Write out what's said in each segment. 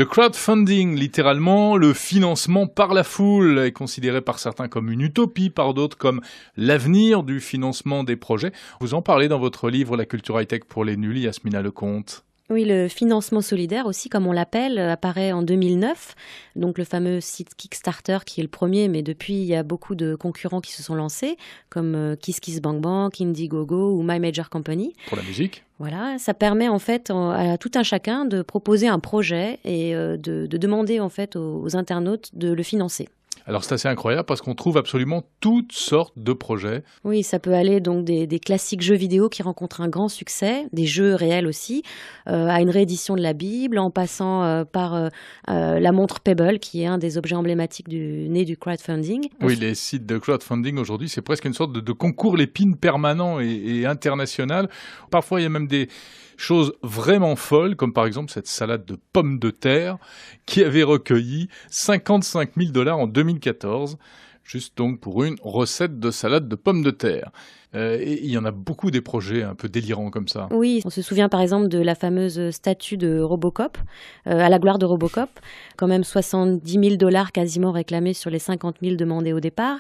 Le crowdfunding, littéralement, le financement par la foule, est considéré par certains comme une utopie, par d'autres comme l'avenir du financement des projets. Vous en parlez dans votre livre La culture high-tech pour les nuls, Yasmina Lecomte. Oui, le financement solidaire aussi, comme on l'appelle, apparaît en 2009. Donc le fameux site Kickstarter qui est le premier, mais depuis, il y a beaucoup de concurrents qui se sont lancés, comme KissKissBankBank, Indiegogo ou My Major Company. Pour la musique. Voilà, ça permet en fait à tout un chacun de proposer un projet et de demander en fait aux internautes de le financer. Alors c'est assez incroyable parce qu'on trouve absolument toutes sortes de projets. Oui, ça peut aller donc des classiques jeux vidéo qui rencontrent un grand succès, des jeux réels aussi, à une réédition de la Bible, en passant par la montre Pebble, qui est un des objets emblématiques né du crowdfunding. Oui, les sites de crowdfunding aujourd'hui, c'est presque une sorte de concours l'épine permanent et international. Parfois, il y a même des choses vraiment folles, comme par exemple cette salade de pommes de terre qui avait recueilli 55 000 $ en 2014, juste donc pour une recette de salade de pommes de terre. Et il y en a beaucoup des projets un peu délirants comme ça. Oui, on se souvient par exemple de la fameuse statue de Robocop, à la gloire de Robocop, quand même 70 000 $ quasiment réclamés sur les 50 000 demandés au départ.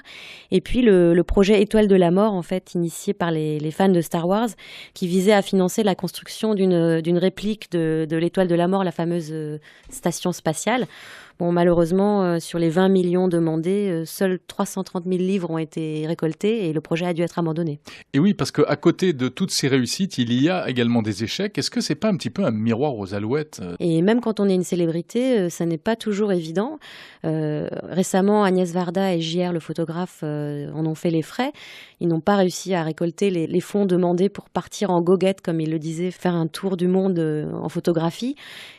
Et puis le projet Étoile de la Mort, en fait, initié par les fans de Star Wars, qui visait à financer la construction d'une réplique de l'Étoile de la Mort, la fameuse station spatiale. Bon, malheureusement, sur les 20 millions demandés, seuls 330 000 livres ont été récoltés et le projet a dû être abandonné. Et oui, parce qu'à côté de toutes ces réussites, il y a également des échecs. Est-ce que c'est pas un petit peu un miroir aux alouettes ? Et même quand on est une célébrité, ça n'est pas toujours évident. Récemment, Agnès Varda et JR, le photographe, en ont fait les frais. Ils n'ont pas réussi à récolter les fonds demandés pour partir en goguette, comme il le disait, faire un tour du monde en photographie.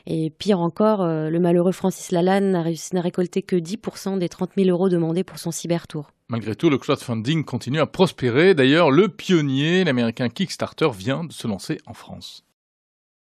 Et pire encore, le malheureux Francis Lalanne n'a récolté que 10% des 30 000 € demandés pour son cybertour. Malgré tout, le crowdfunding continue à prospérer. D'ailleurs, le pionnier, l'américain Kickstarter, vient de se lancer en France.